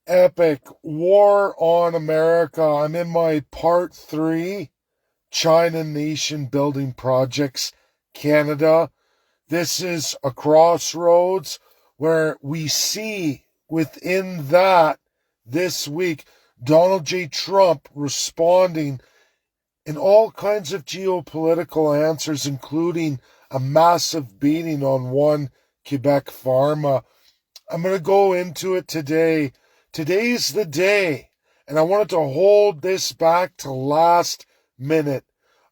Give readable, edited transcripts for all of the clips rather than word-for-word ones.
Epic War on America. I'm in my part 3, China Nation Building Projects, Canada. This is a crossroads where we see within that this week Donald J. Trump responding in all kinds of geopolitical answers, including a massive beating on one Quebec pharma. I'm going to go into it today. Today's the day, and I wanted to hold this back to last minute.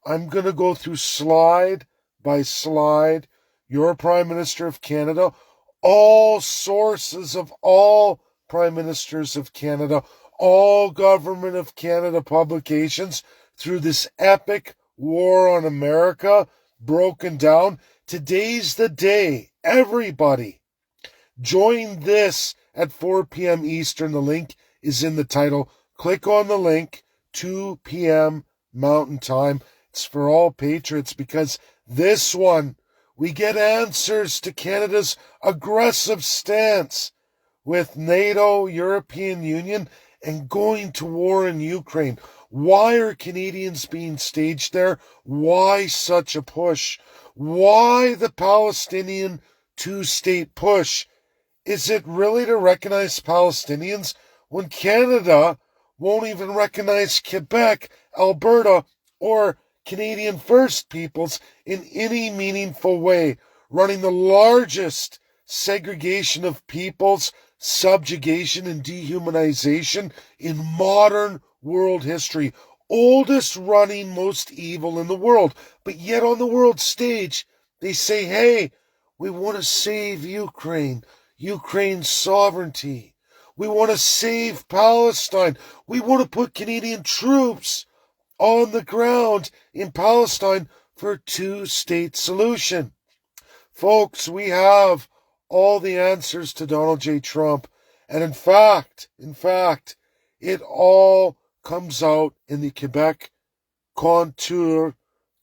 I'm going to go through slide by slide. Your Prime Minister of Canada, all sources of all Prime Ministers of Canada, all Government of Canada publications through this epic war on America broken down. Today's the day. Everybody, join this at 4 p.m. Eastern. The link is in the title. Click on the link, 2 p.m. Mountain Time. It's for all patriots because this one, we get answers to Canada's aggressive stance with NATO, European Union, and going to war in Ukraine. Why are Canadians being staged there? Why such a push? Why the Palestinian two-state push? Is it really to recognize Palestinians when Canada won't even recognize Quebec, Alberta, or Canadian First Peoples in any meaningful way, running the largest segregation of peoples, subjugation, and dehumanization in modern world history, oldest running, most evil in the world. But yet on the world stage, they say, hey, we want to save Ukraine's sovereignty. We want to save Palestine. We want to put Canadian troops on the ground in Palestine for a two-state solution. Folks, we have all the answers to Donald J. Trump. And in fact, it all comes out in the Quebec Contour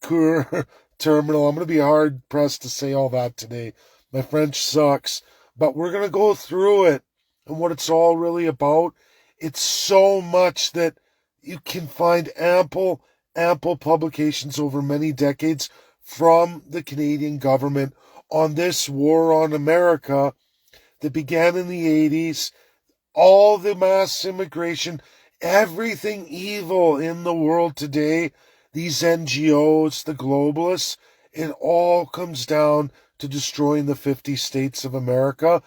Terminal. I'm going to be hard-pressed to say all that today. My French sucks. But we're going to go through it and what it's all really about. It's so much that you can find ample publications over many decades from the Canadian government on this war on America that began in the 80s. All the mass immigration, everything evil in the world today, these NGOs, the globalists, it all comes down to destroying the 50 states of America.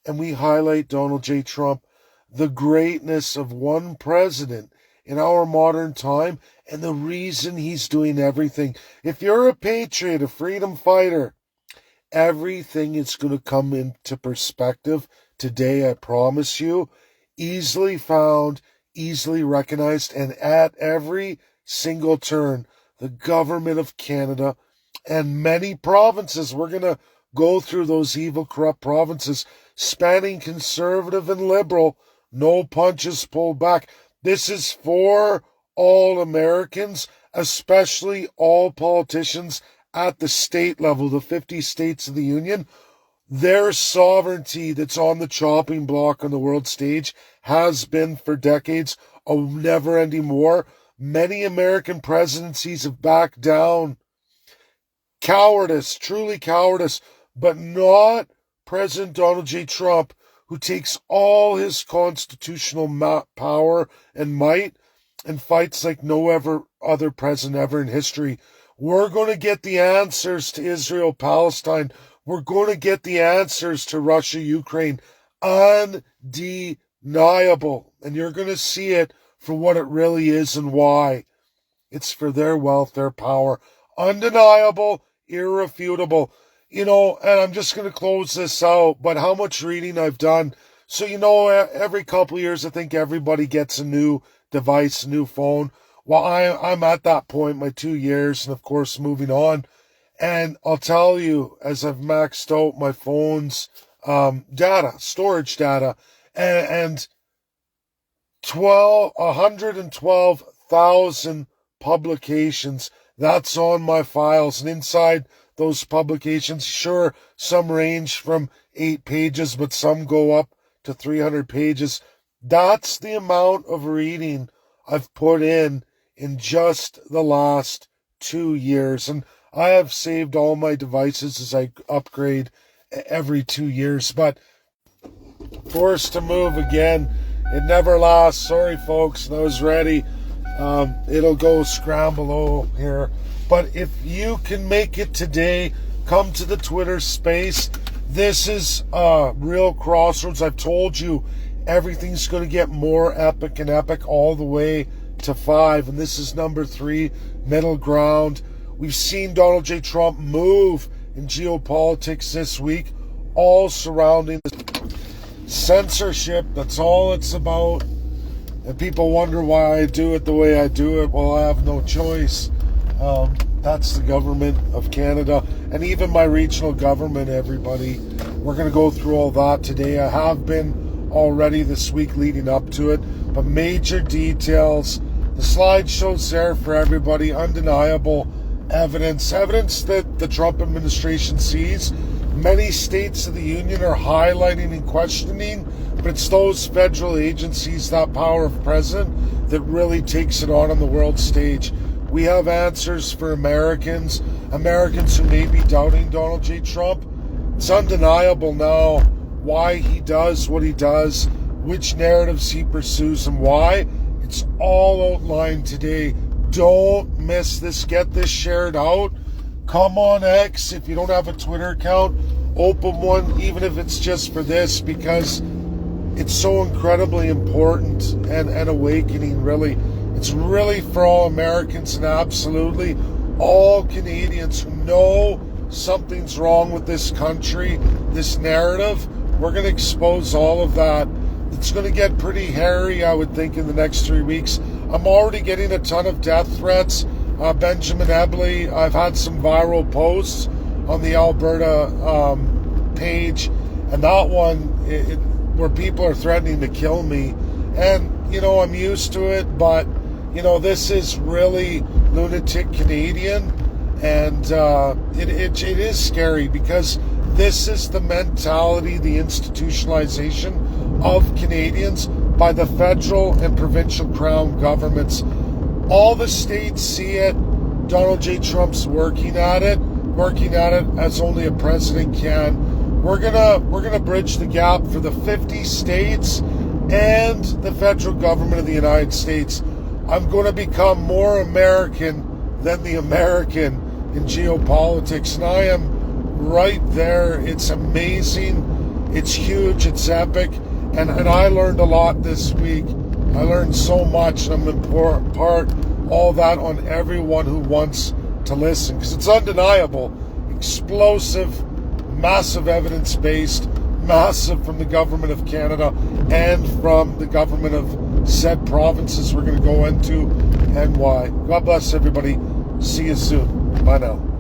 And we highlight Donald J. Trump, the greatness of one president in our modern time, and the reason he's doing everything. If you're a patriot, a freedom fighter, everything is going to come into perspective today, I promise you. Easily found, easily recognized, and at every single turn, the government of Canada and many provinces, we're going to go through those evil, corrupt provinces, spanning conservative and liberal, no punches pulled back. This is for all Americans, especially all politicians at the state level, the 50 states of the Union. Their sovereignty that's on the chopping block on the world stage has been for decades a never-ending war. Many American presidencies have backed down. Cowardice, truly cowardice, but not President Donald J. Trump, who takes all his constitutional power and might and fights like no other president ever in history. We're going to get the answers to Israel, Palestine. We're going to get the answers to Russia, Ukraine. Undeniable. And you're going to see it for what it really is and why. It's for their wealth, their power. Undeniable, irrefutable. And I'm just going to close this out, but how much reading I've done. So, every couple of years, I think everybody gets a new device, a new phone. Well, I'm at that point, my 2 years, and of course, moving on. And I'll tell you, as I've maxed out my phone's storage data, and 112,000 publications, that's on my files. And inside those publications, sure, some range from 8 pages, but some go up to 300 pages. That's the amount of reading I've put in just the last 2 years. And I have saved all my devices as I upgrade every 2 years. But forced to move again. It never lasts. Sorry, folks. I was ready. It'll go scramble here. But if you can make it today, come to the Twitter space. This is a real crossroads. I've told you everything's going to get more epic and epic all the way to 5. And this is number 3, middle ground. We've seen Donald J. Trump move in geopolitics this week, all surrounding censorship. That's all it's about. And people wonder why I do it the way I do it. Well, I have no choice. That's the government of Canada and even my regional government, everybody. We're going to go through all that today. I have been already this week leading up to it, but major details. The slideshow's there for everybody. Undeniable evidence that the Trump administration sees. Many states of the union are highlighting and questioning, but it's those federal agencies, that power of president, that really takes it on the world stage. We have answers for Americans who may be doubting Donald J. Trump. It's undeniable now why he does what he does, which narratives he pursues, and why. It's all outlined today. Don't miss this. Get this shared out. Come on X. If you don't have a Twitter account, open one, even if it's just for this, because it's so incredibly important and awakening, really. It's really for all Americans and absolutely all Canadians who know something's wrong with this country, this narrative. We're going to expose all of that. It's going to get pretty hairy, I would think, in the next 3 weeks. I'm already getting a ton of death threats. Benjamin Ebley, I've had some viral posts on the Alberta page, and that one where people are threatening to kill me. And, I'm used to it, but, this is really lunatic Canadian, and it is scary because this is the mentality, the institutionalization of Canadians by the federal and provincial crown governments. All the states see it. Donald J. Trump's working at it as only a president can. We're gonna bridge the gap for the 50 states and the federal government of the United States. I'm going to become more American than the American in geopolitics, and I am right there. It's amazing. It's huge. It's epic. And I learned a lot this week. I learned so much, and I'm going to impart all that on everyone who wants to listen, because it's undeniable. Explosive, massive evidence-based, massive from the government of Canada and from the government of said provinces we're going to go into and why. God bless everybody. See you soon. Bye now.